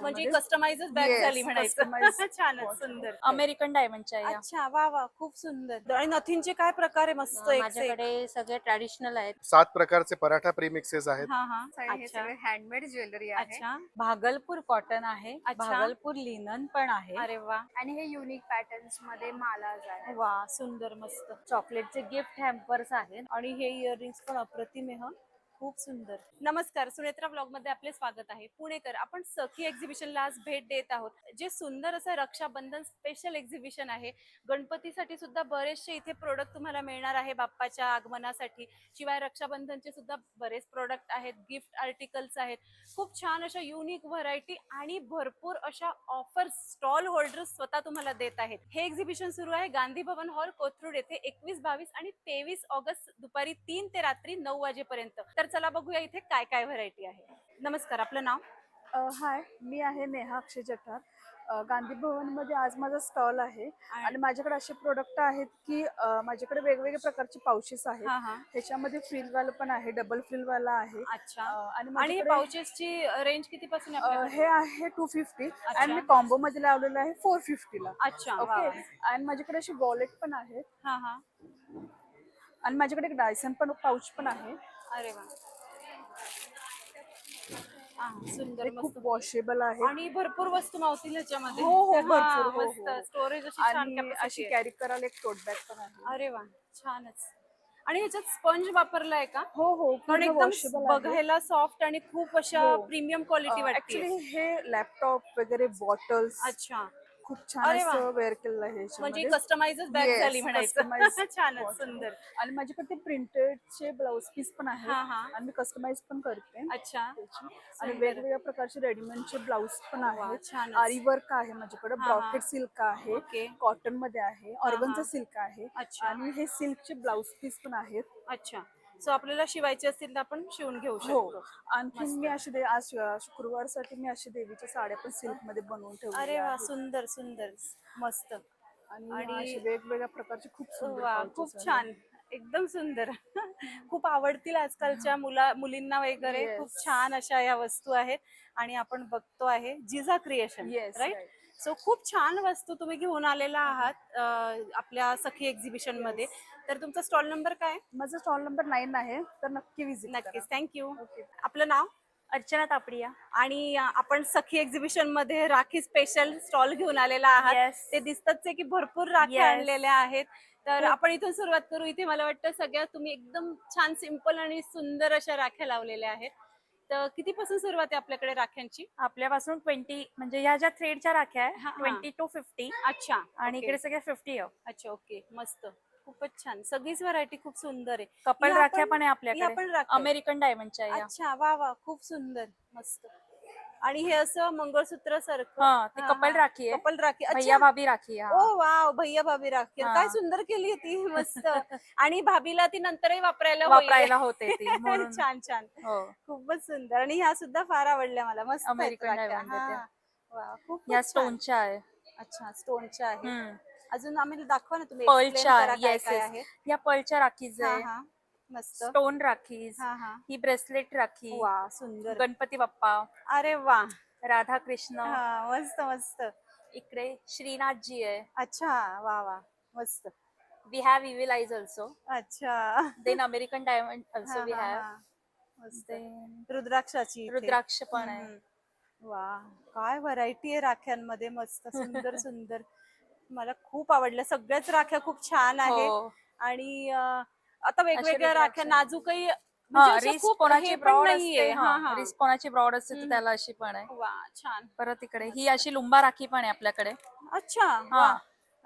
म्हणजे कस्टमाइजच बॅग झाली म्हणायचं. छानच सुंदर. अमेरिकन डायमंडच्या आहे या. अच्छा वा वा खूप सुंदर. आणि नथींचे काय प्रकार आहे मस्त एक से एक. माझ्याकडे सगळे ट्रॅडिशनल आहेत. 7 प्रकारचे पराठा प्रीमिक्सेस आहेत. हा हा हे अच्छा सगळे हँडमेड ज्वेलरी आहे अच्छा भागलपूर कॉटन आहे, अच्छा. भागलपूर लिनन पण आहे, अरे वा आणि हे युनिक पॅटर्न्स मध्ये मालाज आहे. वा सुंदर मस्त. चॉकलेटचे गिफ्ट हॅम्पर्स आहेत. आणि हे इयरिंग्स पण अप्रतिम आहे हं. खूप सुंदर. नमस्कार, सुनेत्रा ब्लॉग मध्ये आपले स्वागत आहे. पुणेकर आपण सखी एक्झिबिशनला आज भेट देत आहोत. जे सुंदर असं रक्षाबंधन स्पेशल एक्झिबिशन आहे. गणपतीसाठी सुद्धा बरेचसे इथे प्रोडक्ट तुम्हाला मिळणार आहे बाप्पाच्या आगमनासाठी. शिवाय रक्षाबंधनचे सुद्धा बरेच प्रोडक्ट आहेत, गिफ्ट आर्टिकल्स आहेत. खूप छान अशा युनिक व्हरायटी आणि भरपूर अशा ऑफर्स स्टॉल होल्डर्स स्वतः तुम्हाला देत आहेत. हे एक्झिबिशन सुरू आहे गांधी भवन हॉल, कोथरूड येथे 21, 22 आणि 23 ऑगस्ट दुपारी 3 ते रात्री 9 वाजेपर्यंत. तर चला बघूया इथे काय काय व्हरायटी आहे. नमस्कार, आपलं नाव? हाय, मी आहे नेहा अक्षय जठार. गांधी भवनमध्ये आज माझा स्टॉल आहे आणि माझ्याकडे असे प्रोडक्ट आहेत की माझ्याकडे वेगवेगळे प्रकारचे पाउचेस आहेत. ह्याच्यामध्ये फ्रिलवाला पण आहे, डबल फ्रिलवाला आहे. अच्छा. आणि आणि हे पाउचेसची रेंज किती पासून आहे आपल्याकडे? हे आहे 250 आणि मी कॉम्बो मध्ये लावलेलं आहे 450 ला. अच्छा ओके. आणि माझ्याकडे असे वॉलेट पण आहेत. हा हा. आणि माझ्याकडे एक डायसन पण पाउच पण आहे. अरे वा सुंदर हे खूप मस्त. वॉशेबल आहे आणि भरपूर वस्तू मावतील ह्याच्यामध्ये. हो हो हा, भरपूर हो, मस्त हो. स्टोरेज अशी छान आणि capacity अशी आहे. कॅरी करायला एक टोट बॅग पण आहे. अरे वा छानच. आणि ह्याच्यात स्पंज वापरलाय का? हो हो पण एकदम वॉशेबल आहे. बघायला सॉफ्ट आणि खूप अशा हो. प्रीमियम क्वालिटी वाटते. ऍक्च्युली हे लॅपटॉप वगैरे बॉटल्स अच्छा खूप छान अरे वा. असं वेअर केलेलं आहे म्हणजे ह्याच्यामध्ये. कस्टमाइजच बॅग Yes, झाली म्हणायचं. customized छानच watch. सुंदर. आणि माझ्याकडे ते प्रिंटेडचे ब्लाउज पीस पण आहेत हा, हा. आणि मी कस्टमाइज पण करते अच्छा त्याची. आणि वेगवेगळ्या प्रकारचे रेडीमेडचे ब्लाउज पण आहेत. छानच. आरी वर्क आहे माझ्याकडे, हा, हा. ब्रॉकेट सिल्क आहे, ओके. कॉटन मध्ये आहे, ऑर्गनचं हा. सिल्क आहे. अच्छा. आणि हे सिल्कचे ब्लाउज पीस पण आहेत. अच्छा. सो आपल्याला शिवायचे असतील तर आपण शिवून घेऊ हो. शकतो. आणखीन मी अशी आज शुक्रवारसाठी मी अशी देवीच्या साड्या पण सिल्क मध्ये बनवून ठेवलेल्या अरे वा आहेत. सुंदर सुंदर मस्त. आणि असे वेगवेगळ्या प्रकारचे खूप सुंदर वा pouches खूप आहेत. छान एकदम सुंदर. खूप आवडतील आजकालच्या मुलींना वगैरे. Yes. खूप छान अशा या वस्तू आहेत आणि आपण बघतो आहे Jija creation Yes, right. right. So खूप छान वस्तू तुम्ही घेऊन आलेला आहात आपल्या सखी एक्झिबिशन मध्ये. तर तुमचा स्टॉल नंबर काय? माझा स्टॉल नंबर 9 आहे, तर नक्की विजिट नक्कीच. थँक्यू. ओके. आपलं नाव? अर्चना तापडिया. आणि आपण सखी एक्झिबिशन मध्ये राखी स्पेशल स्टॉल घेऊन आलेला आहात. Yes. ते दिसतच आहे की भरपूर राख्या Yes. आणलेल्या आहेत. तर आपण इथून सुरुवात करू. इथे मला वाटतं सगळ्या तुम्ही एकदम छान सिंपल आणि सुंदर अशा राख्या लावलेल्या आहेत. तर कितीपासून सुरुवात आहे आपल्याकडे राख्यांची? आपल्यापासून 20 म्हणजे ह्या ज्या थ्रेडच्या राख्या हा, आहे हा. 20 to 50 अच्छा. आणि ओके. इकडे सगळे 50 आहे. अच्छा ओके मस्त. खूपच छान. सगळीच व्हरायटी खूप सुंदर आहे. कपल या राख्या पण- पण आहे या आपल्याकडे. पण राख्या. अमेरिकन डायमंडच्या आहे या. अच्छा वा वा खूप सुंदर मस्त. आणि हे असं मंगळसूत्र सारखं. हा, ती कपल राखी आहे. कपल राखी. भैया भाभी राखी आहे. ओ वाव भैया भाभी राखी. हा. काय सुंदर केली ती मस्त. आणि भाभीला ती नंतरही वापरायला होते ती म्हणून. छान छान. हो. खूपच सुंदर. आणि ह्या सुद्धा फार आवडल्या मला. मस्त आहेत अमेरिकन राख्या. डायमंड आहे त्या. हा. वा, खूपच या छान. स्टोनच्या आहे. अच्छा स्टोनच्या आहे. हम्म. अजून आम्हाला दाखवा ना तुम्ही. पर्लच्या explain करा काय येस काय येस. आहे. या पर्लच्या राखीज हा आहे. हा मस्त. स्टोन राखीज. हा हा. ही ब्रेसलेट राखी. वा सुंदर. गणपती बाप्पा, अरे वा. राधा कृष्ण. हा मस्त मस्त. इकडे श्रीनाथजी आहे. अच्छा वा वा मस्त. We have evil eyes also. अच्छा. देन अमेरिकन डायमंड ऑल्सो हा, वी हा, हॅव. हा. मस्त. देन रुद्राक्षाची इथे. रुद्राक्ष पण आहे. हम्म. वा काय व्हरायटी आहे राख्यांमध्ये. मस्त सुंदर सुंदर. मला खूप आवडल्या सगळ्याच राख्या. खूप छान आहेत. हो. आणि आता वेगवेगळ्या रुद्राक्ष. राख्या नाजूकही हा, म्हणजे अशा रिस्क खूप कोणाची हे पण ब्रॉड नाहीये. असते. हा हा. रिस्क कोणाची ब्रॉड असते तर हम्म. त्याला अशी पण आहे. वा छान. परत इकडे ही अशी लुंबा राखी पण आहे आपल्याकडे. अच्छा वा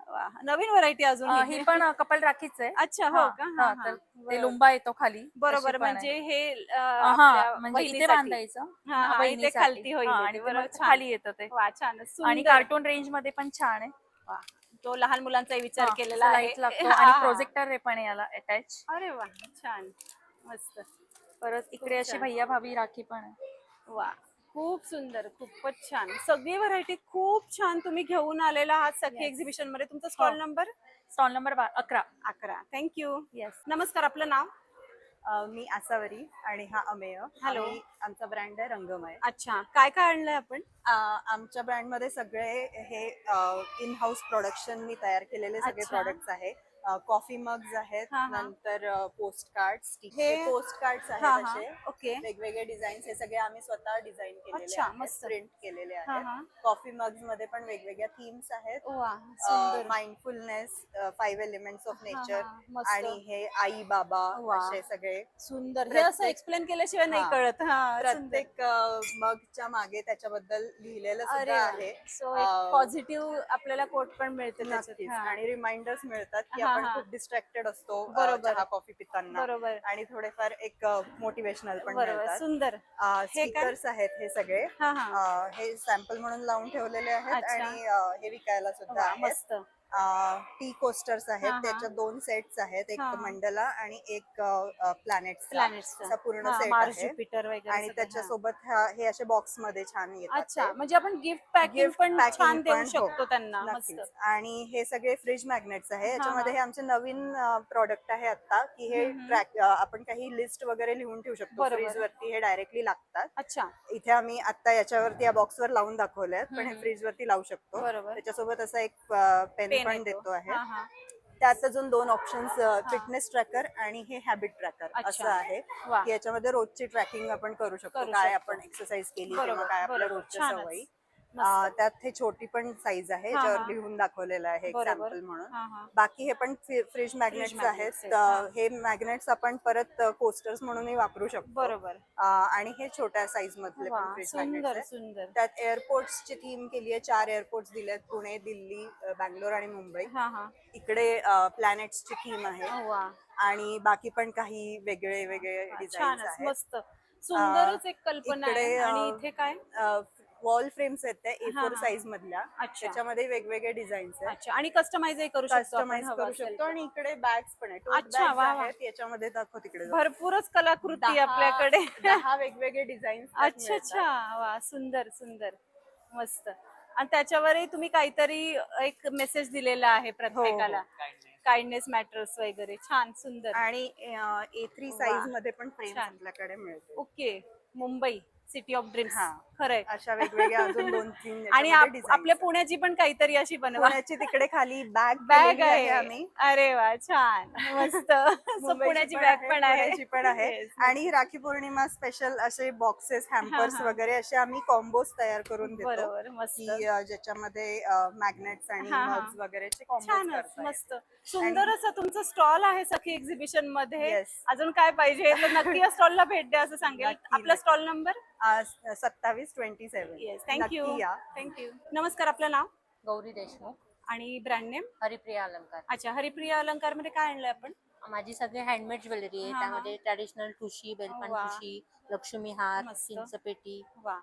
वा. नवीन व्हरायटी अजून ही पण कपल राखीच आहे. अच्छा हो हा, का. हा, हा तर हा. ते लुंबा येतो खाली. बरोबर अशी पण आहे. म्हणजे हे हा, आपल्या म्हणजे इथे बहिणीसाठी. बांधायचं. हा, हा, इथे बहिणीसाठी. खालती होईल हा, इथे. आणि ते बरोबर, मग छान. खाली येतं ते. वा छान आणि सुंदर. कार्टून रेंज मध्ये पण छान आहे. वा. तो लहान मुलांचा विचार केलेला आहे. लाईट लागतो हा, आणि हा. प्रोजेक्टर रे पण आहे याला अटॅच. अरे वा छान मस्त. परत इकडे अशी छान. भैया भाभी राखी पण आहे. वा खूप सुंदर खूपच छान. सगळी व्हरायटी खूप छान तुम्ही घेऊन आलेला आहात सखी एक्झिबिशन मध्ये. तुमचा stall number? Stall number 11. 11. Thank you. Yes. नमस्कार, आपलं नाव? मी आसावरी आणि हा अमेय. Hello. आमचा ब्रँड आहे रंगमय. अच्छा, काय काय आणलंय आपण? आमच्या ब्रँडमध्ये सगळे हे इन हाऊस प्रोडक्शननी तयार केलेले सगळे अच्छा. प्रोडक्ट्स आहे. कॉफी मग्स आहेत, हा, हा. नंतर पोस्ट कार्ड्स, हे पोस्ट कार्ड्स हा आहेत हा असे ओके. वेगवेगळे डिझाईन्स. हे सगळे आम्ही स्वतः डिझाईन केलेले अच्छा, आहेत, मस्त. प्रिंट केलेले हा, आहेत. हा. कॉफी मग्स मध्ये पण वेगवेगळ्या थीम्स आहेत. वा सुंदर. माइंडफुलनेस, 5 एलिमेंट्स ऑफ हा, नेचर हा, मस्त. आणि हे आई बाबा वा. असे सगळे. सुंदर. हे असं प्रत्येक- एक्सप्लेन केल्याशिवाय नाही हा. कळत. हा सुंदर. प्रत्येक मगच्या मागे त्याच्याबद्दल लिहिलेलं अरे सुद्धा आहे. सो एक पॉझिटिव्ह आपल्याला कोट पण मिळते त्याच्यात. नक्कीच. हा. आणि रिमाइंडर्स मिळतात की हा, आपण हा. खूप डिस्ट्रॅक्टेड असतो बरोबर. चहा कॉफी पिताना, बरोबर आणि थोडेफार एक मोटिवेशनल पण बरोबर. मिळतात. सुंदर. हे काय? स्पीकर्स आहेत हे सगळे. हा हा हे सॅम्पल म्हणून लावून ठेवलेले आहेत अच्छा. आणि हे विकायला सुद्धा वा, आहेत. मस्त. टी कोस्टर्स आहेत, हा, हा. त्याच्या 2 सेट्स आहेत, एक हा. मंडला आणि एक प्लॅनेट्स प्लॅनेट्सचा पूर्ण हा, सेट मार्स आहे. ज्युपिटर वगैरे आणि सगळं. त्याच्यासोबत हे असे बॉक्स मध्ये छान येतात. अच्छा, ते. म्हणजे आपण गिफ्ट पॅकिंग Gift पण packing छान देऊ पण, शकतो हो. त्यांना. नक्कीच. मस्त. आणि हे सगळे फ्रीज मॅग्नेट्स आहे. हा, याच्यामध्ये हा. हे आमचे नवीन प्रोडक्ट आहे आता, की हे हम्म. ट्रॅक आपण काही लिस्ट वगैरे लिहून ठेवू शकतो. बरोबर. फ्रीज वरती हे डायरेक्टली लागतात. अच्छा. इथे आम्ही आता याच्यावरती या बॉक्स वर लावून दाखवले आहेत, पण हे हम्म. फ्रीज वरती लावू शकतो. बरोबर. त्याच्यासोबत असा एक पेन पेन पण येतो. देतो आहे. हा, हा. त्यात अजून 2 ऑप्शन्स, फिटनेस ट्रॅकर आणि हे हॅबिट ट्रॅकर अच्छा. असं आहे, वा. की याच्यामध्ये रोजची ट्रॅकिंग आपण करू शकतो. करू काय शकतो. आपण एक्सरसाइज केली बरोबर, किंवा काय आपल्या बरोबर. रोजच्या छानच. सवयी. मस्त. त्यात हे छोटी पण साईज आहे, हा, ज्यावर हा. लिहून दाखवलेलं आहे एक बरोबर. सॅम्पल म्हणून. हा, हा. बाकी हे पण फ्रीज मॅग्नेट्स magnets आहेत. आहेत. हा. हे मॅग्नेट्स आपण परत कोस्टर्स म्हणूनही वापरू शकतो. बरोबर. आणि हे छोट्या साईज मधले वा, पण फ्रीज मॅग्नेट्स सुंदर आहेत. सुंदर. त्यात एअरपोर्ट्सची थीम केली आहे. 4 एअरपोर्ट्स दिलेत, पुणे, दिल्ली, बँगलोर आणि मुंबई. हा हा इकडे प्लॅनेट्सची थीम आहे. वा, आणि बाकी पण काही वेगळे वेगळे डिझाईन्स छानच. आहेत. मस्त. सुंदरच एक कल्पना आहे. इकडे, आणि इथे काय? वॉल फ्रेम्स आहेत त्या हा, A4 हा. साईज मधल्या. अच्छा. त्याच्यामध्ये वेगवेगळे डिझाईन्स आहेत. अच्छा, आणि कस्टमाइजही करू शकतो आपण कस्टमाइज हवं करू असेल शकतो. तर. आणि इकडे बॅग्स पण आहेत, टोट अच्छा, बॅग्स वा, वा. आहेत. याच्यामध्ये दाखव तिकडे जाऊ. भरपूरच कलाकृती आपल्याकडे. 10 वेगवेगळे डिझाईन्स अच्छा अच्छा, वा, सुंदर सुंदर, मस्त. आणि त्याच्यावरही तुम्ही काहीतरी एक मेसेज दिलेला आहे प्रत्येकाला. काइंडनेस मॅटर्स वगैरे. छान, सुंदर. आणि A3 वा. साईज मध्ये पण फ्रेम्स छान. आपल्याकडे मिळते. Okay. Mumbai city of dreams. हा. खरंय. अशा वेगवेगळ्या अजून 2-3 आणि आपल्या पुण्याची पण काहीतरी अशी बनवा. पुण्याची तिकडे खाली बॅग बॅग आहे आम्ही. अरे वा, छान, मस्त. So, पुण्याची बॅग पण आहे. पुण्याची पण आहे. Yes. आणि राखी पौर्णिमा स्पेशल असे बॉक्सेस, हॅम्पर्स हा. वगैरे असे आम्ही कॉम्बोज तयार करून देतो, बरोबर, मस्त. की ज्याच्यामध्ये मॅग्नेट्स आणि हा, हा. मग्स वगैरेचे कॉम्बोज छानच, करतात. मस्त. सुंदर असं तुमचं स्टॉल आहे सखी एक्झिबिशन मध्ये. Yes. अजून काय पाहिजे तर नक्की या स्टॉलला भेट द्या असं सांगेल. नक्की, आपला स्टॉल नंबर. 2727. Yes, thank you. नक्की या. थँक्यू. नमस्कार, आपलं नाव गौरी देशमुख, आणि ब्रँड नेम? हरिप्रिया अलंकार. अच्छा, हरिप्रिया अलंकार मध्ये काय आणलंय आपण? माझी सगळी हँडमेड ज्वेलरी आहे. हा, हा. त्यामध्ये ट्रॅडिशनल ठुशी, बेलपान वा. ठुशी, लक्ष्मी हार, मस्त. चिंचपेटी, वा.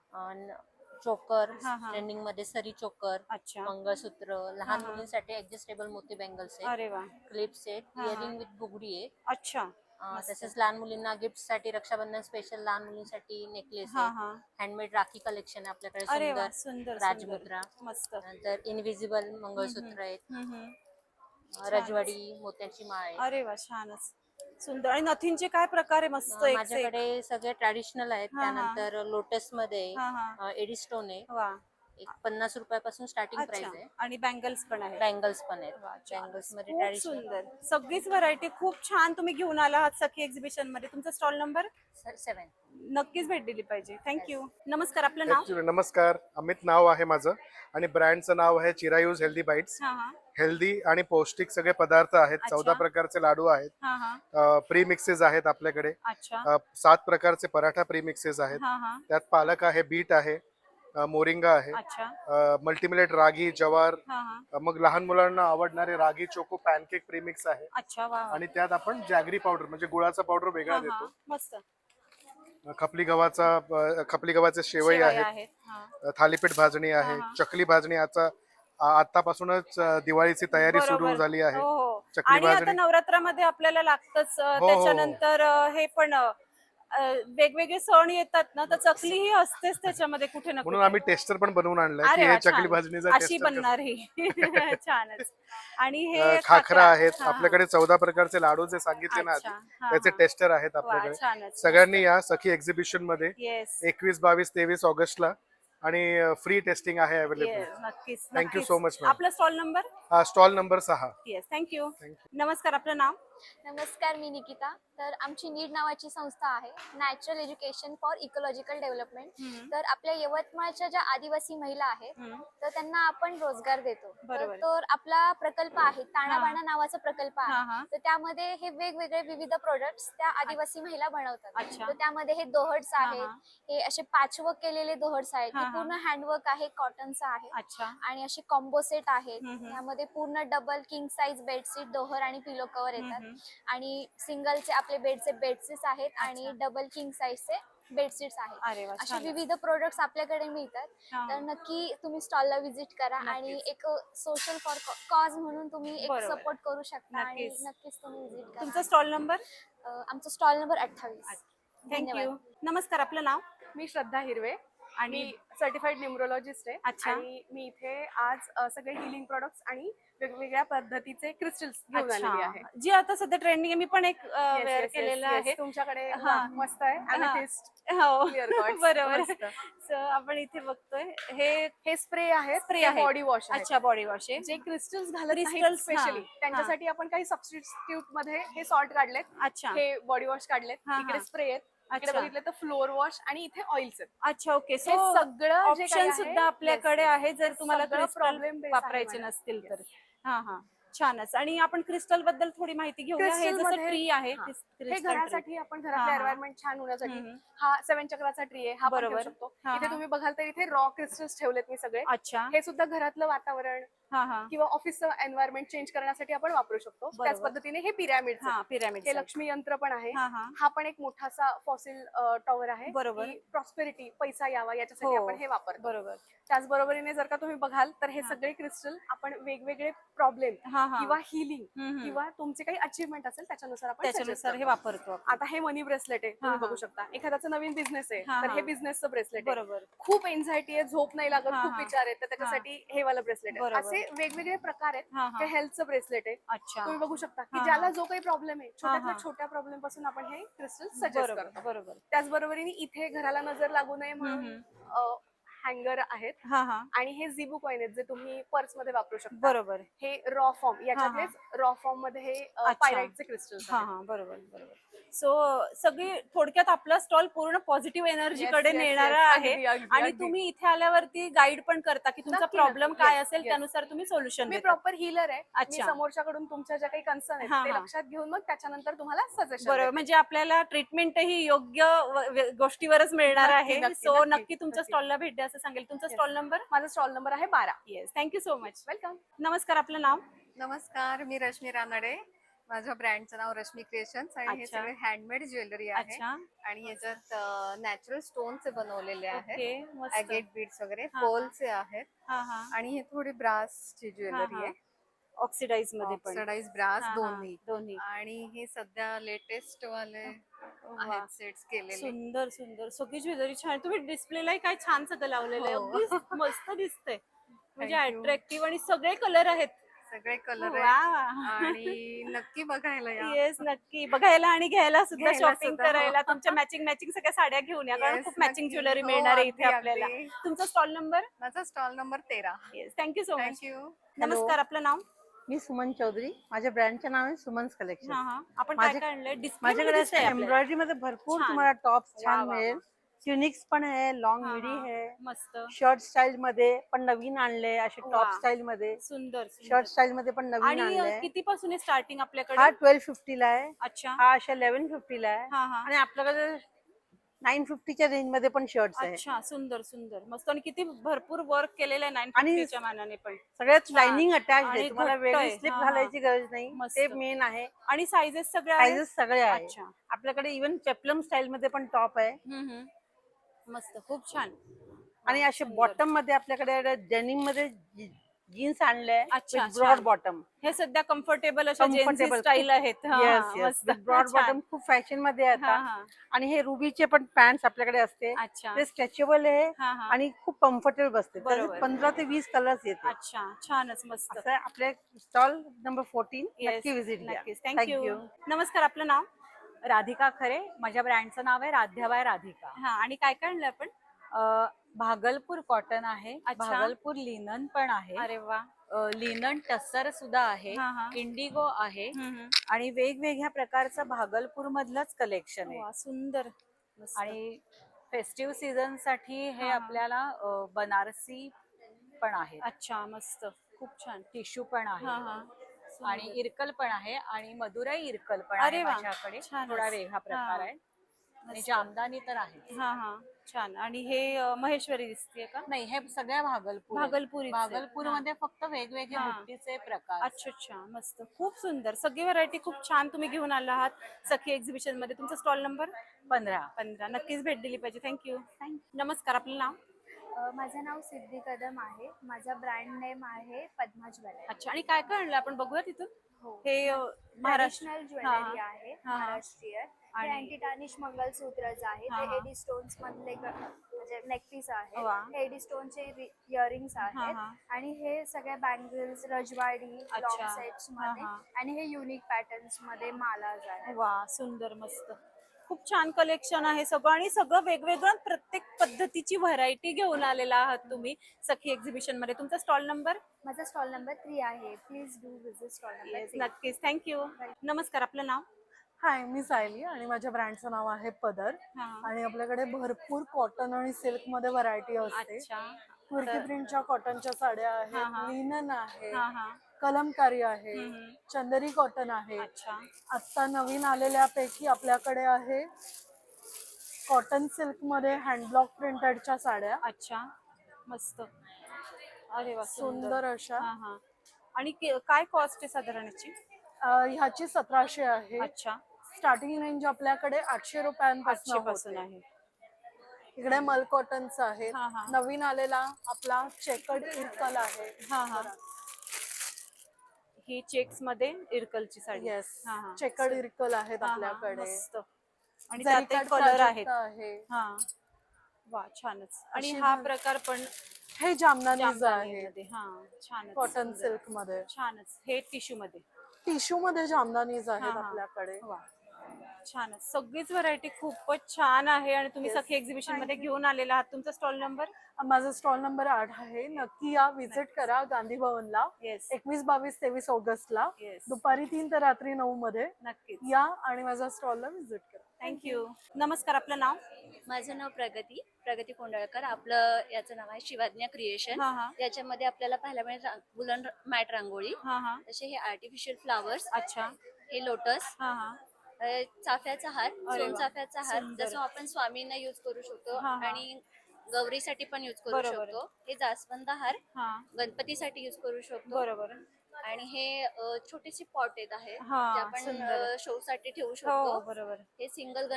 चोकर, हा, हा. ट्रेंडिंग मध्ये सरी चोकर, अच्छा. मंगळसूत्र, लहान हा, हा. मुलींसाठी ऍडजस्टेबल मोती बँगल्स आहेत, अरे वा. क्लिप्स आहेत, हा, हा. इयरिंग विथ बुगडी आहे. अच्छा. मस्त. तसेच लहान मुलींना गिफ्ट साठी रक्षाबंधन स्पेशल लहान मुलींसाठी नेकलेस हा आहे. हा हँडमेड राखी कलेक्शन आहे आपल्याकडे. अरे वा, सुंदर सुंदर राजमुद्रा. सुंदर. मस्त. नंतर इनविजिबल मंगळसूत्र आहेत, हम्म. रजवाडी मोत्यांची माळ आहे. अरे वा, छानच, सुंदर. आणि नथींचे काय प्रकार आहे? मस्त. एक से एक. माझ्याकडे सगळे ट्रॅडिशनल आहेत. हा, हा. त्यानंतर लोटस मध्ये हा हा एडी स्टोन आहे. वा. एक 50 रुपयापासून स्टार्टिंग प्राइस अच्छा. आहे. आणि बँगल्स पण आहेत. बँगल्स पण आहेत. वा, छान. बँगल्स मध्ये खूप ट्रॅडिशनल सुंदर, सगळीच व्हरायटी खूप छान तुम्ही घेऊन आला आहात सखी एक्झिबिशन मध्ये. तुमचा स्टॉल नंबर 7. नक्कीच भेट दिली पाहिजे. थँक्यू. नमस्कार, आपलं नाव? Actually, नमस्कार, अमित नाव आहे माझं आणि ब्रँडचं नाव आहे चिरायूज हेल्दी बाईट्स. हा हा हेल्दी आणि पौष्टिक सगळे पदार्थ आहेत. अच्छा. 14 प्रकारचे लाडू आहेत. हा हा प्री मिक्सेस आहेत आपल्याकडे. अच्छा. 7 प्रकारचे पराठा प्री मिक्सेस आहेत. हा हा त्यात पालक आहे, बीट आहे, मोरिंगा आहे, अच्छा. मल्टीमिलेट रागी, जवार, हा हा मग लहान मुलांना आवडणारे रागी चोको पॅनकेक प्रीमिक्स आहे. अच्छा. वा वा. आणि त्यात आपण जॅगरी पावडर म्हणजे गुळाचा पावडर वेगळा हा हा देतो. मस्त. खपली गव्हाचे शेवई शेवया आहेत, आहेत. हा. थालीपीठ भाजणी आहे, हा. चकली भाजणी. आतापासूनच दिवाळीची तयारी सुरू बरोबर. झाली आहे. हो हो. चकली आणि आता भाजणी. नवरात्रामध्ये आपल्याला लागतच. हो. त्याच्यानंतर हे पण वेगवेगळे सण येतात ना तर चकली ही असतेच त्याच्यामध्ये कुठे ना म्हणून कुठे. आम्ही टेस्टर पण बनवून आणलाय की अरे वा, हे चकली छान. भाजणीचा अशी टेस्टर बनणार ही छानच. आणि हे खाखरा आहेत हा, हा. आपल्याकडे 14 प्रकारचे लाडू जे सांगितले ना अच्छा, आधी हा, त्याचे हा. टेस्टर आहेत वा, आपल्याकडे. छानच. सगळ्यांनी या सखी एक्झिबिशन मध्ये येस 21, 22, 23 ऑगस्टला आणि फ्री टेस्टिंग आहे अवेलेबल. येस नक्कीच Thank you नक्कीच. so much, ma'am. आपला स्टॉल नंबर. हा stall number 6. Yes thank you. Thank नमस्कार, आपलं नाव. नमस्कार, मी निकिता. तर आमची नीड नावाची संस्था आहे, natural education for ecological development. तर आपल्या यवतमाळच्या ज्या आदिवासी महिला आहेत तर त्यांना आपण रोजगार देतो. बरोबर. तर आपला प्रकल्प आहे ताणाबाणा नावाचा प्रकल्प हा, आहे. हा. तर त्यामध्ये हे वेगवेगळे विविध प्रोडक्ट्स त्या आदिवासी महिला बनवतात. अच्छा. तर त्यामध्ये हे दोहड्स हा, आहेत, हा. हे असे पॅचवर्क केलेले दोहड्स आहेत, हा, हे हा. पूर्ण हँडवर्क आहे, कॉटनचं आहे. अच्छा. आणि असे कॉम्बो सेट आहेत. हम्म. त्यामध्ये पूर्ण डबल किंग साईज बेडशीट, दोहर आणि पिलो कव्हर येतात. आणि सिंगलचे आपले बेडचे बेडशीट्स आहेत आणि डबल किंग साईजचे बेडशीट्स आहेत. अरे वा, असे छानच. विविध प्रोडक्ट्स आपल्याकडे मिळतात. हा. तर नक्की तुम्ही स्टॉलला व्हिजिट करा आणि नक्कीच. एक सोशल फॉर कॉज म्हणून तुम्ही एक बरोबर. सपोर्ट करू शकता आणि नक्कीच. नक्कीच तुम्ही व्हिजिट करा. तुमचा स्टॉल नंबर. आमचा स्टॉल नंबर 28. थँक्यू. नमस्कार, आपलं नाव. मी श्रद्धा हिरवे आणि मी सर्टिफाईड न्यूमरोलॉजिस्ट आहे. अच्छा. आणि मी इथे आज सगळे हिलिंग प्रोडक्ट्स आणि वेगवेगळ्या पद्धतीचे क्रिस्टल्स घेऊन आलेली आहे. अच्छा, जी आता सध्या ट्रेंडिंग आहे, मी पण एक Yes, वेअर yes, केलेलं yes, आहे. yes. तुमच्याकडे हा. मस्त आहे. हा. Amethyst, हो clear quartz. बरोबर. मस्त. So, आपण इथे बघतोय हे स्प्रे आहे, स्प्रे आहे, बॉडी वॉश आहे. अच्छा बॉडी वॉश आहे. जे क्रिस्टल्स घालत नाहीत Crystals, स्पेशली हा, त्यांच्यासाठी आपण काही सबस्टिट्यूट मध्ये हे सॉल्ट काढलेत, अच्छा हे बॉडी वॉश काढलेत, हा, इकडे हा. स्प्रे आहेत, इकडे अच्छा. बघितलं तर फ्लोअर वॉश आणि इथे ऑइल्स आहेत. अच्छा ओके. हे सो सगळं जे काही ऑप्शन आहे, सुद्धा आपल्याकडे yes, आहे जर हे तुम्हाला सगळं क्रिस्टल problem based वापरायचे आहे नसतील तर. Yes. हा हा छानच. आणि आपण क्रिस्टल बद्दल थोडी माहिती घेऊया. हे Crystal जसं मध्ये- ट्री आहे हा. crystal हे tree. घरासाठी आपण हा, घरातलं हा. एन्व्हायरमेंट छान होण्यासाठी हम्म. हा 7 चक्राचा ट्री आहे, हा पण बरोबर. ठेवू शकतो. हा, इथे हा. तुम्ही बघाल तर इथे रॉ क्रिस्टल्स ठेवलेत मी सगळे. अच्छा. हे सुद्धा घरातलं वातावरण हा हा किंवा ऑफिसचं एन्व्हायरमेंट चेंज करण्यासाठी आपण वापरू शकतो. बरोबर. त्याच पद्धतीने हे पिरॅमिड हा पिरामिड. हे लक्ष्मी यंत्र पण आहे. हा हा हा पण एक मोठासा फॉसिल टॉवर आहे. बरोबर. प्रॉस्पेरिटी पैसा यावा याच्यासाठी हो. आपण हे वापरतो. बरोबर. त्याचबरोबरीने जर का तुम्ही बघाल तर हे हा. सगळे क्रिस्टल आपण वेगवेगळे प्रॉब्लेम हा हा किंवा हिलिंग हम्म. किंवा तुमचे काही अचिव्हमेंट असेल त्याच्यानुसार आपण त्याच्यानुसार suggest हे करतो. वापरतो आपण. आता हे मनी ब्रेसलेट आहे, तुम्ही हा, बघू हा. शकता. एखाद्याचा नवीन बिझनेस आहे हा, तर हा. हे बिझनेसचं ब्रेसलेट आहे. बरोबर. खूप एन्झायटी आहे, झोप नाही लागत, हा, खूप हा. विचार आहेत, तर त्याच्यासाठी हे वाला ब्रेसलेट आहे. बरोबर. असे वेगवेगळे प्रकार आहेत. हा हे हा हेल्थचं ब्रेसलेट आहे. अच्छा. तुम्ही बघू शकता की हा, ज्याला हा. जो काही प्रॉब्लेम आहे हा, छोट्यातल्या हा. छोट्या प्रॉब्लेम पासून आपण हे क्रिस्टल सजेस्ट बरोबर करतो. बरोबर. त्याचबरोबरीने इथे घराला नजर लागू नये म्हणून हँगर आहेत. हा हा आणि हे झिबू कॉइन आहेत जे तुम्ही पर्स मध्ये वापरू शकता. बरोबर. हे रॉ फॉर्म याच्यातलेच रॉ फॉर्म मध्ये हे अच्छा. पायराइटचे क्रिस्टल्स हा हा बरोबर बरोबर. सो सगळी थोडक्यात आपला स्टॉल पूर्ण पॉझिटिव्ह एनर्जी कडे नेणारा आहे. आणि तुम्ही इथे आल्यावरती गाईड पण करता की तुमचा नक्की, प्रॉब्लेम नक्की. काय Yes, असेल yes. त्यानुसार तुम्ही सोल्युशन मी देता. प्रॉपर हिलर आहे. मी अच्छा. समोरच्याकडून तुमच्या ज्या काही कन्सर्न आहेत हा, ते हा. लक्षात घेऊन मग त्याच्यानंतर तुम्हाला सजेशन बरोबर. म्हणजे आपल्याला ट्रीटमेंटही योग्य गोष्टीवरच मिळणार नक्की, आहे. नक्की, सो नक्की, नक्की तुमच्या नक्की. स्टॉलला भेट द्या असं सांगेल. तुमचा Yes. Stall number. माझा स्टॉल नंबर आहे 12. Yes thank you so much. Welcome. नमस्कार, आपलं नाव. नमस्कार, मी रश्मी रानडे. माझ्या ब्रँडचं नाव रश्मी क्रिएशन्स आणि हे अच्छा. सगळे हँडमेड ज्वेलरी आहे. अच्छा आणि याच्यात नॅचरल स्टोनचे बनवलेले आहेत. ओके मस्त. अगेट बीड्स वगैरे हा. पोलचे आहेत. हा हा आणि हे थोडी ब्रासची ज्वेलरी हा. आहे. ऑक्सिडाइज मध्ये पण. ऑक्सिडाइज ब्रास हा, हा. दोन्ही. दोन्ही. आणि हे सध्या लेटेस्ट वाले वा. आहेत सेट्स केलेले. सुंदर सुंदर सगळी ज्वेलरी छान. तुम्ही डिस्प्लेलाही काय छान सगळं लावलेलं आहे. हो. अगदी मस्त दिसतंय. म्हणजे Thank you. अट्रॅक्टिव्ह आणि सगळे कलर आहेत. सगळे कलर वा आहेत. आणि नक्की बघायला या. येस नक्की बघायला आणि घ्यायला सुद्धा घ्यायला शॉपिंग सुद्धा, हो. करायला तुमच्या मॅचिंग सगळ्या साड्या घेऊन या कारण Yes, खूप मॅचिंग नक्की. ज्वेलरी हो, मिळणार आहे इथे अगदी, आपल्याला. अगदी. तुमचा स्टॉल नंबर. माझा stall number 13. Yes thank you so much. Thank you. नमस्कार, आपलं नाव. मी सुमन चौधरी. माझ्या ब्रँडचे नाव आहे सुमन्स कलेक्शन. हा हा आपण काय माझ्या- काय आणलंय? डिस्प्ले माझ्याकडे एम्ब्रॉयडरी मध्ये भरपूर छान. तुम्हाला टॉप्स वा, छान वा, मिळेल. वा. ट्युनिक्स पण आहे, लॉंग हा, मिडी हा. आहे, मस्त शर्ट स्टाईल मध्ये पण नवीन आणले, असे वा. टॉप स्टाईल मध्ये, सुंदर शर्ट स्टाईल मध्ये पण नवीन आणि आणले. किती पासून स्टार्टिंग आपल्याकडे? हा 1250 ला आहे, अच्छा हा अशा 1150 ला आहे हा हा आणि आपल्याकडे 950 च्या रेंज मध्ये पण शर्ट्स आहे. अच्छा सुंदर सुंदर मस्त. आणि किती भरपूर वर्क केलेलं आहे आणि 950 च्या मानाने पण. सगळ्यात छान. लाइनिंग अटॅच आणि आहे, तुम्हाला घट्ट वेगळी आहे. स्लिप हा, हा. घालायची गरज नाही. मस्त. ते मेन आहे. आणि साइजेस सगळ्या आहेत? साइजेस सगळे आहे. अच्छा आपल्याकडे इव्हन पेप्लम स्टाईल मध्ये पण टॉप आहे. मस्त खूप छान. आणि असे सुंदर. बॉटम मध्ये आपल्याकडे डेनिम मध्ये जीन्स आणलंय अच्छा, ब्रॉड छान. बॉटम. हे सध्या कम्फर्टेबल अशा जेन्सी Comfortable. स्टाईल आहेत हा, येस मस्त. येस ब्रॉड छान. बॉटम खूप फॅशन मध्ये हा, आता. हा. आणि हे रुबीचे पण पॅन्ट आपल्याकडे असते. अच्छा ते स्ट्रेचेबल आहे हा, हा. आणि खूप कम्फर्टेबल बसते. बरोबर. त्याचे 15 ते 20 कलर्स येते. अच्छा छानच मस्त. असं आपले स्टॉल नंबर 14 Yes, नक्की विजिट द्या. नक्कीच थँक्यू. नमस्कार, आपलं नाव? राधिका खरे, माझ्या ब्रँडचं नाव आहे राध्याबाय राधिका. हा, आणि काय काय आणलं आपण? भागलपूर कॉटन आहे, अच्छा. भागलपूर लिनन पण आहे, अरे वा. लिनन टस्सर सुद्धा आहे, हा, हा. इंडिगो आहे हम्म. आणि वेगवेगळ्या प्रकारचं भागलपूर मधलंच कलेक्शन आहे. वा, सुंदर मस्त. आणि फेस्टिव्ह सीझन साठी हे हा. आपल्याला बनारसी पण आहे, अच्छा मस्त, खूप छान. टिश्यू पण हा, आहे हा. आणि सुंदर. इरकल पण आहे आणि मदुराई इरकल पण अरे आहे वा, माझ्याकडे. छानच. थोडा वेगळा प्रकार हा. आहे आणि मस्त. जामदानी तर आहे. हा हा, छान. आणि हे महेश्वरी दिसते का? नाही, हे सगळ्या भागलपूर आहेत. भागलपुरीच आहे. भागलपूरमध्ये फक्त वेगवेगळे हा. बुट्टीचे प्रकार. अच्छा अच्छा, मस्त, खूप सुंदर. सगळी व्हरायटी खूप छान तुम्ही घेऊन आला आहात सखी एक्झिबिशन मध्ये. तुमचा स्टॉल नंबर 15. नक्कीच भेट दिली पाहिजे. थँक्यू. नमस्कार, आपलं नाव? माझं नाव सिद्धी कदम आहे. माझा ब्रँड नेम आहे पद्मा ज्वेलरी. अच्छा, आणि काय काय आणलं आपण, बघूया तिथून? हो. हे महाराष्ट्र ट्रेडिशनल ज्वेलरी आहे, हा, हा. महाराष्ट्रीयन. हे आणि- अँटी टार्निश मंगलसूत्रच आहे. हा, ते हा. एडी स्टोन्स मधले म्हणजे नेकपीस आहे. वा. हे एडी स्टोनचे इयरिंग्स हा, आहेत. हा. आणि हे सगळ्या बँगल्स, रजवाडी, अच्छा. लॉंग सेट्स मध्ये. हा, हा. आणि हे युनिक पॅटर्न्स मध्ये मालाज आहे. वा, सुंदर, मस्त, खूप छान कलेक्शन आहे सगळं. आणि सगळं वेगवेगळं, प्रत्येक पद्धतीची व्हरायटी घेऊन आलेला आहात तुम्ही सखी एक्झिबिशन मध्ये. तुमचा स्टॉल नंबर? माझा स्टॉल नंबर 3 आहे. Please do visit stall number 3. नक्कीच, थँक्यू. नमस्कार, आपलं नाव? हाय, मी सायली आणि माझ्या ब्रँडचं नाव आहे पदर. हा. आणि आपल्याकडे भरपूर कॉटन आणि सिल्क मध्ये व्हरायटी असते. अच्छा. तुर्की प्रिंटच्या कॉटनच्या साड्या हा, आहेत, हा. लिनन आहे, हा हा. कलमकारी आहे, हम्म. चंदेरी कॉटन आहे. अच्छा. आता नवीन आलेल्यापैकी आपल्याकडे आहे कॉटन सिल्क मध्ये हँडब्लॉक प्रिंटेडच्या साड्या. अच्छा, मस्त. अरे वा, सुंदर अशा. हा हा. आणि काय कॉस्ट आहे साधारण याची? ह्याची 1700 आहे. अच्छा, स्टार्टिंग रेंज आपल्याकडे 800 रुपयांपासून 800 पासून होते. आहे. इकडे मल कॉटनचं आहे. हा, हा. नवीन आलेला आपला चेकर्ड इरकल आहे. हा हा. ही चेक्स मध्ये इरकलची साडी. येस, हा, हा. चेकर्ड इरकल आहेत हा, हा, आपल्याकडे. मस्त. आणि जरी त्यात कट कलर project आहेत. आहे. हा. वा, छानच. आणि अशी हा भर- प्रकार पण हे जामदानीज आहे जामदानीमध्ये. हा, छानच. कॉटन सुंदर. सिल्क मध्ये. छानच. हे टिश्यू मध्ये. टिश्यू मध्ये जामदानीज आहेत हा, हा. आपल्याकडे. वा, छानच. सगळीच व्हरायटी खूपच छान आहे आणि तुम्ही Yes, सखी एक्झिबिशन मध्ये thank you. घेऊन आलेला आहात. तुमचा स्टॉल नंबर? माझा स्टॉल नंबर 8 आहे. नक्की या, विजिट करा गांधी भवनला. येस 21, 22, 23 ऑगस्टला येस, दुपारी 3 ते रात्री 9 मध्ये नक्कीच. या आणि माझ्या स्टॉलला विजिट करा. थँक्यू. नमस्कार, आपलं नाव? माझं नाव प्रगती कोंडळकर. आपलं याचं नाव आहे शिवाज्ञा क्रिएशन. हा हा. याच्यामध्ये आपल्याला पाहायला मिळेल वुलन मॅट रांगोळी, हा हा. तसे हे आर्टिफिशियल फ्लावर्स, अच्छा. हे लोटस, हा हा. चाफ्याचा हार, अरे वा, सोनचाफ्याचा हार, सुंदर. जसं आपण स्वामींना युज करू शकतो हा, हा. आणि गौरीसाठी पण युज करू बरोबर. शकतो. हे जास्वंद हार हा, गणपतीसाठी युज करू शकतो. बरोबर. आणि हे छोटेसे पॉट येत आहे हा, जे आपण सुंदर. शो साठी ठेवू हो, शकतो. बरोबर. हे सिंगल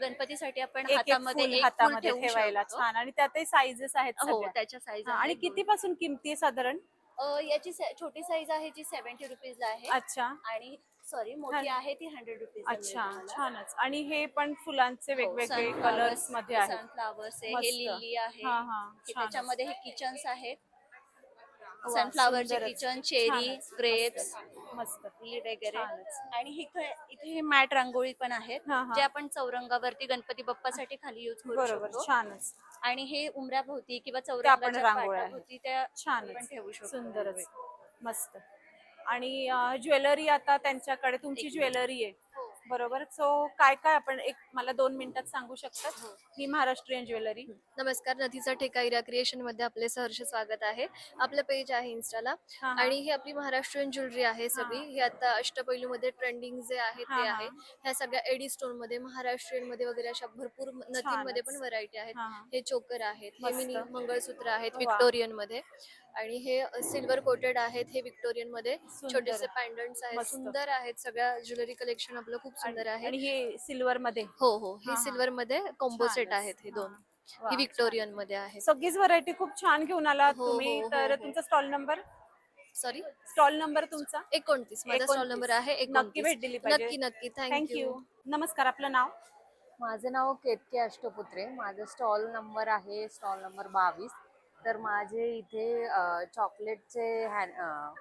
गणपतीसाठी आपण एक हातामध्ये फुल एक फुल हातामध्ये ठेवू ठेवायला शकतो. छान. आणि त्यातही साईजेस आहेत हो, सगळ्या. त्याच्या साईज हा, आणि किती पासून किमती आहे साधारण? याची छोटी साईज आहे जी 70 रुपीज आहे. अच्छा. आणि सॉरी, मोठी आहे ती 100 रुपीज. अच्छा, छानच. आणि हे पण फुलांचे वेगवेगळे कलर्स मध्ये आहेत. सनफ्लावर्स आहे, मस्त. हे लिली आहे, हा हा, हे छानच. त्याच्यामध्ये हे किचन्स आहेत, वा, सनफ्लावरचे सुंदरच. किचन, चेरी, छानच. ग्रेप्स मस्त. वगैरे. छानच. आणि इथे हे मॅट रांगोळी पण आहेत हा, हा. जे आपण चौरंगावरती गणपती बाप्पासाठी खाली युज करू बरोबर, शकतो. छानच. आणि हे उमऱ्याभोवती किंवा आपण चौरंगाच्या रांगोळ्या पाटाभोवती त्या आपण छानच, ठेवू शकतो. सुंदरच, मस्त. आणि ज्वेलरी, आता त्यांच्याकडे तुमची ज्वेलरी आहे बरोबर. सो काय काय आपण एक मला 2 मिनिटात सांगू शकतात? ही महाराष्ट्रीयन ज्वेलरी. नमस्कार, नथीचा ठेका हिरा क्रिएशन मध्ये आपले सहर्ष स्वागत आहे. आपलं पेज आहे इन्स्टाला. हा, हा. आणि ही आपली महाराष्ट्रीयन ज्वेलरी आहे सगळी. ही आता अष्टपैलू मध्ये ट्रेंडिंग जे आहे हा, ते हा. आहे. ह्या सगळ्या एडी स्टोन मध्ये, महाराष्ट्रीयन मध्ये वगैरे अशा भरपूर नथीमध्ये पण व्हरायटी आहेत. हा, हा. हे चोकर आहेत, हे मस्त. मिनी मंगळसूत्र आहेत वा. विक्टोरियन मध्ये. आणि हे सिल्वर कोटेड आहेत, हे विक्टोरियन मध्ये. सुंदर. छोटेसे पॅन्डंट्स आहेत, मस्त. सुंदर आहेत. सगळ्या ज्वेलरी कलेक्शन आपलं खूप सुंदर आहे. आणि हे सिल्वर मध्ये. हो हो, हा, हे हा. सिल्वर मध्ये कॉम्बो सेट छानच. आहेत हे 2. वा, ही व्हिक्टोरियन मध्ये आहे. सगळीच व्हरायटी खूप छान घेऊन आलात हो, तुम्ही. हो, हो, तर हो. तुमचा स्टॉल नंबर सॉरी, तुमचा 29 माझा स्टॉल 29. नंबर आहे नक्की 29. भेट दिली पाहिजे. नक्की नक्की. थँक्यू. थँक्यू. नमस्कार, आपलं नाव? माझं नाव केतकी अष्टपुत्रे. माझं स्टॉल नंबर आहे स्टॉल नंबर 22. तर माझे इथे चॉकलेटचे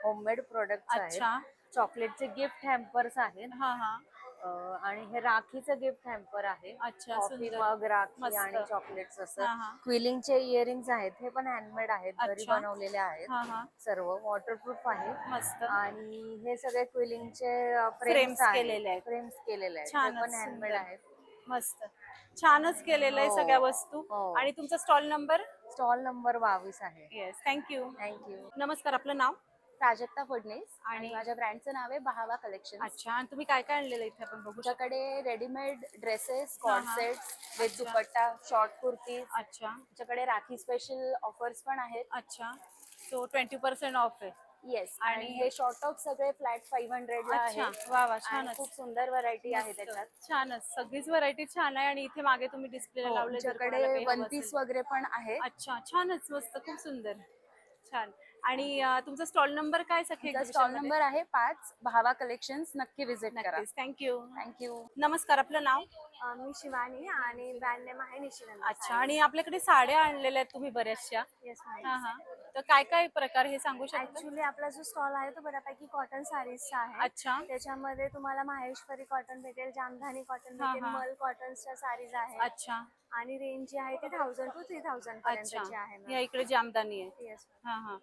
होममेड प्रोडक्ट्स आहेत. अच्छा. चॉकलेटचे गिफ्ट हॅम्पर्स आहेत. हा हा. आणि हे राखीचं गिफ्ट हॅम्पर आहे. अच्छा, कॉफी सुंदर. मग, राखी मस्त. आणि चॉकलेट्स असं. हा हा. क्विलिंगचे इयरिंग्स आहेत, हे पण हँडमेड आहेत, घरी अच्छा. बनवलेले आहेत. हा हा. सर्व वॉटरप्रूफ आहे. मस्त. आणि हे सगळे क्विलिंगचे Frames केलेले आहेत. फ्रेम्स केलेले आहेत, ते छानच, पण हँडमेड सुंदर. आहेत. मस्त. छानच केलेलं आहे हो. सगळ्या वस्तू. हो. आणि तुमचा स्टॉल नंबर? स्टॉल नंबर 22 आहे. Yes, thank you. थँक्यू. नमस्कार, आपलं नाव? प्राजक्ता फडणीस आणि आणि माझ्या ब्रँडचं नाव आहे बहावा कलेक्शन. अच्छा. आणि तुम्ही काय काय आणलेलं इथे आपण बघू शकतो? तुमच्याकडे रेडीमेड ड्रेसेस, हा, हा. कॉर्डसेट्स विथ अच्छा. दुपट्टा, शॉर्ट कुर्तीज. अच्छा. तुमच्याकडे राखी स्पेशल ऑफर्स पण आहेत. अच्छा. सो 20% ऑफ आहे. येस. आणि आणि हे शॉर्ट टॉप सगळे फ्लॅट 500 ला आहे. अच्छा. वा वा, आणि छानच. खूप सुंदर व्हरायटी आहे मस्त. त्याच्यात. छानच, सगळीच व्हरायटी छान आहे. आणि इथे मागे तुम्ही डिस्प्लेला लावले जर कोणाला तुमच्याकडे काही हवं वन पीस असेल. वगैरे पण आहे. अच्छा, छानच, मस्त, खूप सुंदर, छान. आणि तुमचा स्टॉल नंबर काय सखी? स्टॉल नंबर आहे 5, बहावा कलेक्शन्स. नक्की विजिट करा. थँक्यू. थँक्यू. नमस्कार, आपलं नाव? मी शिवानी आणि ब्रँड नेम आहे निशिगंधा. अच्छा. आणि आपल्याकडे साड्या आणलेल्या आहेत तुम्ही बऱ्याचशा. Yes ma'am. हा हा. तर काय काय प्रकार हे सांगू शकता? ऍक्च्युली आपला जो स्टॉल आहे तो बऱ्यापैकी कॉटन साडीजचा आहे. अच्छा. त्याच्यामध्ये तुम्हाला माहेश्वरी कॉटन भेटेल, जामधानी कॉटन हा, भेटेल, हा. मल कॉटनच्या साडीज आहेत. अच्छा. आणि रेंज जी आहे ती 1000 to 3000 पर्यंतची अच्छा. आहे या इकडे जामदानी आहे. येस हा हा.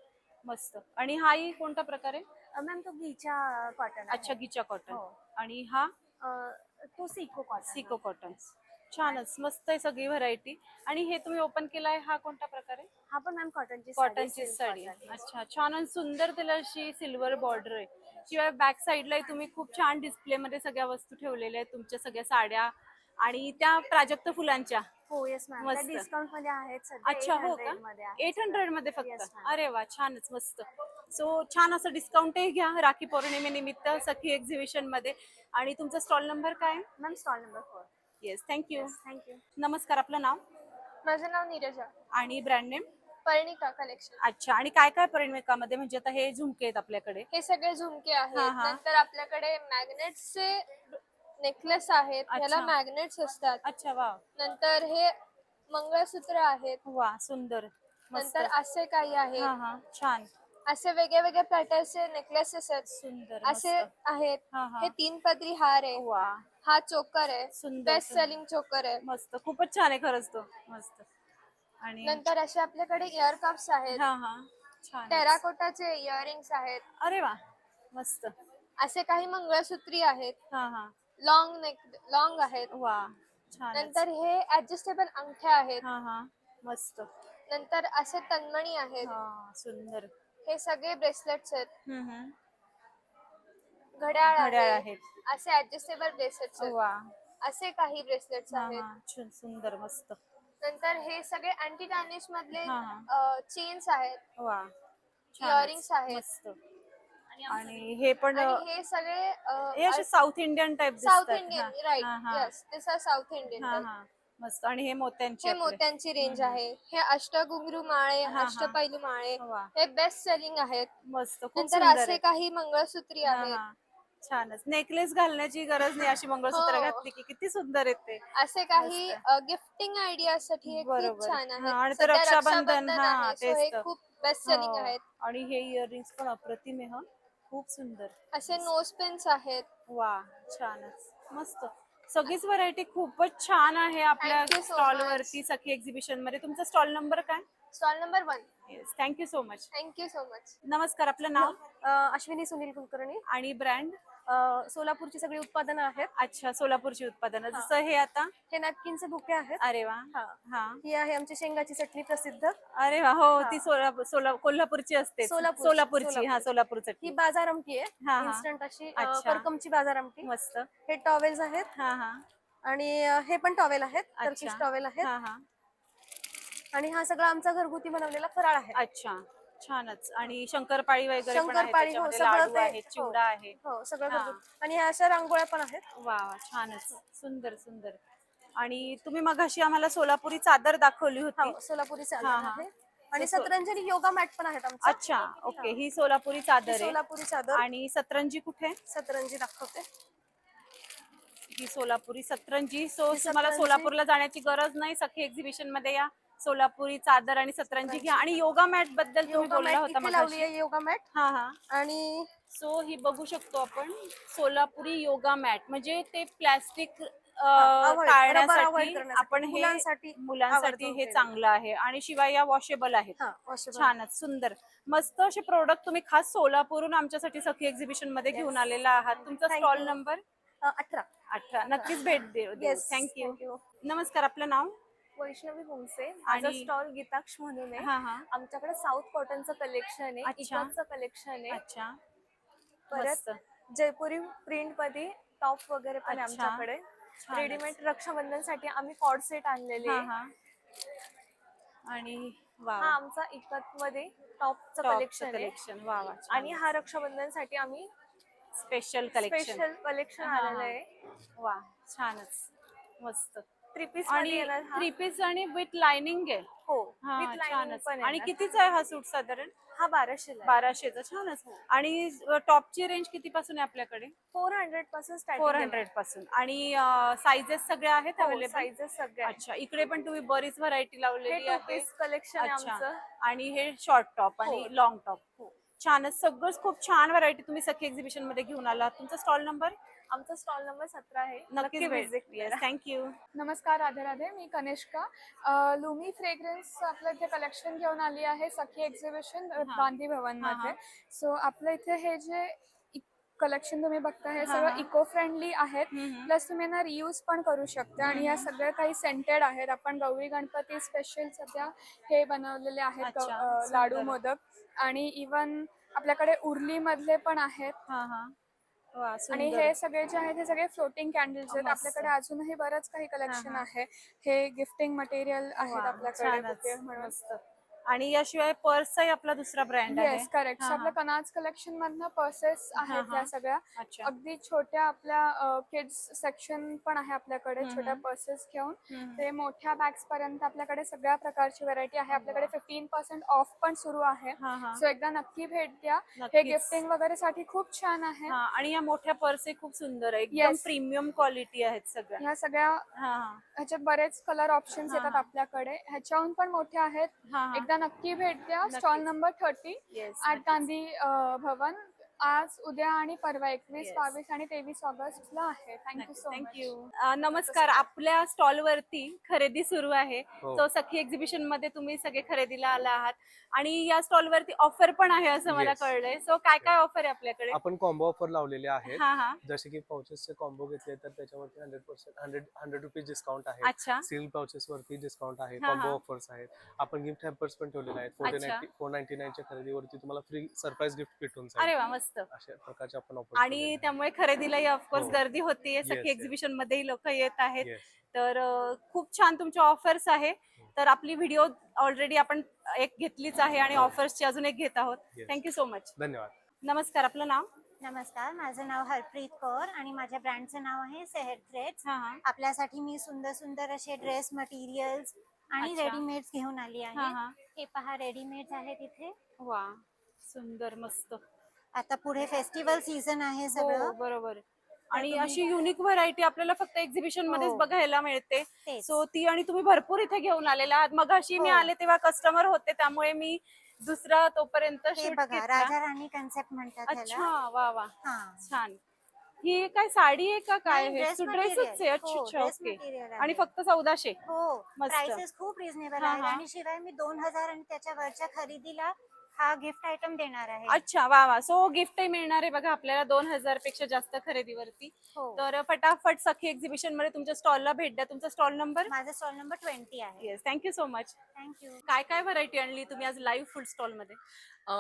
मस्त. आणि हाही कोणता प्रकार आहे? मॅम तो गीचा कॉटन. अच्छा, गिचा कॉटन. हो. आणि हा? तो सिको कॉटन. सिको कॉटन. छानच, मस्त आहे सगळी व्हरायटी. आणि हे तुम्ही ओपन केलाय, हा कोणता प्रकार आहे? हा पण मॅम कॉटनची कॉटनची साडी. अच्छा, छान आणि सुंदर त्याला अशी सिल्वर बॉर्डर आहे. शिवाय बॅक साईडला तुम्ही खूप छान डिस्प्ले मध्ये सगळ्या वस्तू ठेवलेल्या आहेत, तुमच्या सगळ्या साड्या आणि त्या प्राजक्त फुलांच्या. हो येस मॅम. मस्त. डिस्काउंट मध्ये आहेत सध्या. अच्छा, हो का? 800 मध्ये आहे. 800 मध्ये Yes, फक्त? ma'am. अरे वा, छानच, मस्त. सो छान असं डिस्काउंटही घ्या राखी पौर्णिमेनिमित्त सखी एक्झिबिशन मध्ये. आणि तुमचा स्टॉल नंबर काय? Ma'am stall number 4. Yes, thank you. Thank you. नमस्कार, आपलं नाव? माझं नाव नीरजा. आणि ब्रँड नेम? पर्णिका कलेक्शन. अच्छा. आणि काय काय परिणमेकामध्ये, म्हणजे आता हे झुमके आहेत आपल्याकडे? हे सगळे झुमके आहेत. हा, हा. नंतर आपल्याकडे मॅग्नेट्सचे नेकलेस आहेत, अच्छा. ह्याला मॅग्नेट्स असतात. अच्छा, वा नंतर हे मंगळसूत्र आहेत. वा, सुंदर, मस्त. नंतर असे काही आहेत. हा हा, छान, असे वेगळ्या वेगळ्या पॅटर्नचे नेकलेसेस आहेत. सुंदर, असे मस्त. आहेत. हा हा. हे 3 पदरी हार आहे. वा, हा चोकर आहे. सुंदर, बेस्ट सुंदर. सेलिंग चोकर आहे. मस्त, खूपच छान आहे खरंच तो. मस्त. आणि नंतर असे आपल्याकडे इयर कप्स आहेत. हा हा, छान. टेराकोटाचे इयरिंग्स आहेत. अरे वा, मस्त. असे काही मंगळसूत्री आहेत. हा हा, लॉंग आहेत. वा, छान. नंतर हे ऍडजस्टेबल अंगठ्या आहेत. हा हा, मस्त. नंतर असे तन्मणी आहेत. हा, सुंदर. हे सगळे ब्रेसलेट्स आहेत. हम्म. घड्याळ घड्याळ आहे. आहेत. असे ऍडजस्टेबल ब्रेसलेट्स आहेत. वा, असे काही ब्रेसलेट्स हा आहेत. हा, सुंदर, मस्त. नंतर हे सगळे अँटी टॅनिश मधले हा, चेन्स आहेत. वा, इयरिंग्स आहेत. मस्त. आणि हे पण आणि हे सगळे हे असे साऊथ इंडियन टाइप साऊथ दिसतात. इंडियन हा, राईट. हा, हा. यस, दिस आर साऊथ इंडियन. हा हा, मस्त. आणि हे मोत्यांचे हे आपले. मोत्यांची रेंज आहे. हे अष्टघुंगरू माळे, हा, हा. अष्टपैलू माळे, वा, हे बेस्ट सेलिंग आहेत. मस्त, खूप नंतर सुंदर असे आहे. काही मंगळसूत्री हा, आहेत. हा. छानच. नेकलेस घालण्याची गरज नाही, अशी मंगळसूत्र हो. घातली की किती सुंदर आहेत ते. असे काही गिफ्टिंग आयडियाज साठी हे खूप बरोबर. छान हा, आहेत. आणि ते सध्या रक्षाबंधन, हा, आहे, so तेच हे तर. खूप बेस्ट सेलिंग हो. आहेत. आणि हे इयरिंग्स पण अप्रतिम आहे, हा, खूप सुंदर. असे नोज पेन्स आहेत. वा, छानच, मस्त. सगळीच व्हरायटी खूपच छान आहे आपल्या Thank you so stall much. वरती सखी एक्झिबिशन मध्ये. तुमचा स्टॉल नंबर काय? Stall number 1. Yes, thank you so much. Thank you so much. नमस्कार, आपलं नाव? अश्विनी सुनील कुलकर्णी. आणि ब्रँड? सोलापूरची सगळी उत्पादनं आहेत. अच्छा, सोलापूरची उत्पादनं. जसं हे आता? हे नॅपकिनचे बुके आहेत. अरे वा, हा. ही आहे आमची शेंगाची चटणी प्रसिद्ध. अरे वा, हो, ती कोल्हापूरची असते. सोलापूरची, हा, सोलापूर ही चटणी. बाजार आमटी आहे. हा, हा. इन्स्टंट अशी अच्छा. करकमची बाजार आमटी. मस्त. हे टॉवेल्स आहेत. हा हा, आणि हे पण टॉवेल आहेत. अच्छा. टर्किश टॉवेल आहेत. हा हा, आणि हा सगळा आमचा घरगुती बनवलेला फराळ आहे. अच्छा, छानच. आणि शंकरपाळी वगैरे पण आहे शंकरपाळी, हो, त्याच्यामध्ये, सगळं लाडू ते, आहे, हो. चिवडा आहे. हो, सगळं हा. घरगुती. आणि ह्या अशा रांगोळ्या पण आहेत. वा वा, छानच, सुंदर सुंदर. आणि तुम्ही मगाशी आम्हाला सोलापुरी चादर दाखवली होती. हो, सोलापुरी चादर हा, हा. आहे आणि सतरंजी योगा मॅट पण आहेत आमच्या. अच्छा, ओके. ही सोलापुरी चादर आहे. सोलापुरी चादर आणि सतरंजी कुठे? सतरंजी दाखवते. ही सोलापुरी सतरंजी. सो ही तुम्हाला सतरंजी. सोलापूरला जाण्याची गरज नाही. सखी एक्झिबिशन मध्ये या, सोलापुरी चादर आणि सतरंजी घ्या. आणि योगा मॅट बद्दल तुम्ही योगा बोलला मॅट होता इथे लावली मगाशी. आहे, योगा मॅट. हा हा. आणि सो ही बघू शकतो आपण सोलापुरी योगा मॅट, म्हणजे ते प्लॅस्टिक avoid टाळण्यासाठी करण्यासाठी, आपण हे मुलांसाठी मुलांसाठी आवर्जून हे केलेलं. चांगलं आहे. आणि शिवाय या वॉशेबल आहेत. हा, washable. छानच, सुंदर, मस्त असे प्रोडक्ट तुम्ही खास सोलापूरहून आमच्यासाठी सखी एक्झिबिशन मध्ये घेऊन आलेला आहात. तुमचा Thank स्टॉल you. नंबर 18. 18. नक्कीच भेट देऊ. Yes, thank you. thank you. नमस्कार, आपलं नाव? वैष्णवी होमसे. माझा आणि- स्टॉल गीताक्ष म्हणून आहे. हा हा. आमच्याकडे साऊथ कॉटनचं कलेक्शन आहे, अच्छा. इकोचं कलेक्शन आहे, अच्छा, परत मस्त. जयपुरी प्रिंट मध्ये टॉप वगैरे पण आहे अच्छा. आमच्याकडे. छानच. रेडीमेड रक्षाबंधनसाठी आम्ही कॉर्ड सेट आणलेले हा आहे. हा. आणि वा, हा आमचा इकत मध्ये टॉपचं कलेक्शन आहे. कलेक्शन. वा वा. आणि हा रक्षाबंधनसाठी आम्ही स्पेशल कलेक्शन. स्पेशल कलेक्शन हा, हा. आलेलं आहे. वा, छानच, मस्त. 3 पीस आणि मध्ये येणार हा. 3 पीस आणि विथ लाइनिंग आहे. हो, हा, विथ लाइनिंग छानच. पण आणि येणार. कितीचा आहे हा सूट साधारण? हा 1200 ला 1200चा. छानच. आणि टॉपची रेंज किती पासून आहे आपल्याकडे? 400 पासून स्टार्टिंग 400 पासून. आणि साइजेस सगळ्या आहेत अवेलेबल? साइजेस सगळे आहेत. अच्छा, इकडे पण तुम्ही बरीच व्हरायटी हे लावलेली 2 आहे. पीस कलेक्शन आहे अच्छा. आमचं. आणि हे शॉर्ट टॉप आणि हो. Long top. छानच, सगळंच खूप छान व्हरायटी तुम्ही सखी एक्झिबिशन मध्ये घेऊन आलात. तुमचा स्टॉल नंबर? आमचा स्टॉल नंबर 17 आहे. नक्कीच भेट. visit करा. थँक्यू. नमस्कार, राधे राधे. मी कनिष्का. लुमी फ्रेग्रन्स आपलं इथे कलेक्शन घेऊन आली आहे सखी एक्झिबिशन गांधी भवन मध्ये. सो आपलं इथे हे जे कलेक्शन तुम्ही बघता हे सगळं इको फ्रेंडली आहेत. प्लस तुम्ही ना रियूज पण करू शकता. आणि या सगळ्या काही सेंटेड आहेत. आपण गौरी गणपती स्पेशल सध्या हे बनवलेले आहेत, अच्छा, लाडू सुंदर. मोदक. आणि इवन आपल्याकडे उर्ली मधले पण आहेत. हा हा. वा, आणि सुंदर. हे सगळे जे आहेत हे सगळे फ्लोटिंग कॅन्डल्स आहेत. मस्त. आपल्याकडे अजूनही बरंच काही कलेक्शन हा. आहे. हे गिफ्टिंग मटेरियल आहेत वा, आपल्याकडे छानच, बुके म्हणून. मस्त. आणि याशिवाय पर्सही आपला दुसरा ब्रँड आहे. Yes, correct. हा, आपल्या कनाज कलेक्शन मधनं पर्सेस आहेत हा. या सगळ्या. अच्छा. अगदी छोट्या आपल्या किड्स सेक्शन पण आहे आपल्याकडे, छोट्या पर्सेस घेऊन ते मोठ्या बॅग्स पर्यंत आपल्याकडे सगळ्या प्रकारची व्हरायटी आहे. आपल्याकडे 15% ऑफ पण सुरू आहे. हा हा. सो एकदा नक्की भेट द्या. हे नक्कीच. गिफ्टिंग वगैरे साठी खूप छान आहे. हा, आणि या मोठ्या पर्स खूप सुंदर आहे, एकदम Yes. प्रीमियम क्वालिटी आहेत सगळ्या. ह्या सगळ्या हा हा. ह्याच्यात बरेच कलर ऑप्शन्स येतात आपल्याकडे. ह्याच्याहून पण मोठ्या आहेत. हा हा. एकदा नक्की भेट द्या. नक्कीच. स्टॉल नंबर 30 Yes, ॲट नक्कीच. गांधी भवन. आज, उद्या आणि परवा 21, Yes. 22 आणि 23 ऑगस्टला आहे. Thank you so much. थँक्यू. नमस्कार, आपल्या स्टॉल वरती खरेदी सुरू आहे. हो. तो सखी एक्झिबिशन मध्ये तुम्ही सगळे खरेदीला आला आहात. आणि या स्टॉल वरती ऑफर पण आहे असं मला Yes. कळलंय. सो काय काय ऑफर आहे आपल्याकडे? आपण कॉम्बो ऑफर लावलेले आहेत. हा हा. जसे की पाउचेसचे कॉम्बो घेतले तर त्याच्यावरती 100 रुपीज डिस्काउंट आहे. अच्छा. सील पाउचेस वरती डिस्काउंट आहे. हा, कॉम्बो हा. ऑफर्स आहेत. आपण गिफ्ट हॅम्पर्स पण ठेवलेले आहेत. अच्छा. 499च्या खरेदीवरती तुम्हाला फ्री सरप्राईज गिफ्ट भेटून अरे जाईल. वा, मस्त. अशा प्रकारचे आपण ऑफर आणि त्यामुळे खरेदीलाही ऑफकोर्स हो. गर्दी होतीये. सखी Yes, एक्झिबिशन मध्येही लोक येत आहेत. येस. तर खूप छान तुमचे ऑफर्स आहे. तर आपली व्हिडिओ ऑलरेडी आपण एक घेतलीच आहे आणि ऑफर्सची अजून एक घेत आहोत. Yes. Thank you so much. धन्यवाद. नमस्कार, आपलं नाव? नमस्कार, माझं नाव हरप्रीत कौर आणि माझ्या ब्रँडचं नाव आहे सेहर थ्रेड्स. हा हा. आपल्यासाठी मी सुंदर सुंदर असे ड्रेस मटेरियल्स आणि अच्छा. रेडीमेड्स घेऊन आली हा आहे. हा. हे पहा, रेडीमेड्स आहेत इथे. वा, सुंदर, मस्त. आता पुढे फेस्टिवल सीझन आहे हो, सगळं. बरोबर. आणि तुम्ही- अशी युनिक व्हरायटी आपल्याला फक्त एक्झिबिशन मध्येच हो. बघायला मिळते. तेच. सो ती आणि तुम्ही भरपूर इथे घेऊन आलेला आहात. मगाशी मी हो. आले तेव्हा कस्टमर होते, त्यामुळे मी दुसरा तोपर्यंत हे शूट बघा, घेतला. राजा राणी कन्सेप्ट म्हणतात त्याला. अच्छा, वा वा, हा. छान. ही काय साडी आहे का काय नाही, आहे? dress ड्रेसच material. आहे. अच्छा हो, अच्छा, dress ओके. material आहे. आणि फक्त 1400. हो, मस्त. प्राइसेस खूप रिझनेबल हा, आहेत. हा. आणि शिवाय मी 2000 आणि त्याच्या वरच्या खरेदीला हा गिफ्ट आयटम देणार आहे. अच्छा, वा वा. सो गिफ्टही मिळणार आहे बघा आपल्याला 2000 पेक्षा जास्त खरेदीवरती. हो. तर फटाफट सखी एक्झिबिशन मध्ये तुमच्या स्टॉलला भेट द्या. तुमचा स्टॉल नंबर? माझा स्टॉल नंबर 20 आहे. Yes, thank you so much. Thank you. काय काय व्हरायटी आणली तुम्ही आज लाईव्ह फूड स्टॉल मध्ये?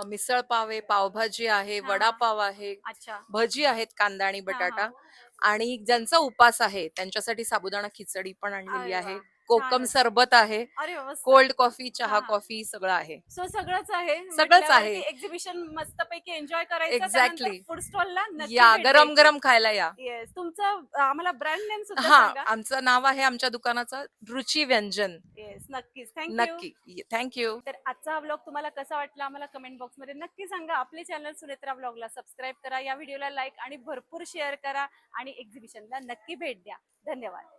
मिसळ पाव आहे, पावभाजी आहे, हा. वडापाव आहे, अच्छा. भजी आहेत, कांदा आणि हा, बटाटा. हा. आणि ज्यांचा उपास आहे त्यांच्यासाठी साबुदाणा खिचडी पण आणलेली अरे आहे. वा. कोकम छानच. सरबत आहे, अरे वा, मस्त. कोल्ड कॉफी, चहा हा, हा. कॉफी सगळं आहे. सो सगळंच आहे. सगळंच आहे. एक्झिबिशन मस्तपैकी एन्जॉय करायचं. Exactly. फूड स्टॉलला या गरम गरम खायला या. येस. तुमचं आम्हाला ब्रँड नेम सुद्धा हा, सांगा. आमचं नाव आहे आमच्या दुकानाचं रुची व्यंजन. येस, नक्कीच. थँक्यू. नक्की, थँक्यू. तर आजचा हा व्लॉग तुम्हाला कसा वाटला आम्हाला कमेंट बॉक्स मध्ये नक्की सांगा. आपले चॅनल सुनेत्रा व्लॉगला सबस्क्राईब करा, या व्हिडिओला लाईक आणि भरपूर शेअर करा आणि एक्झिबिशनला नक्की भेट द्या. धन्यवाद.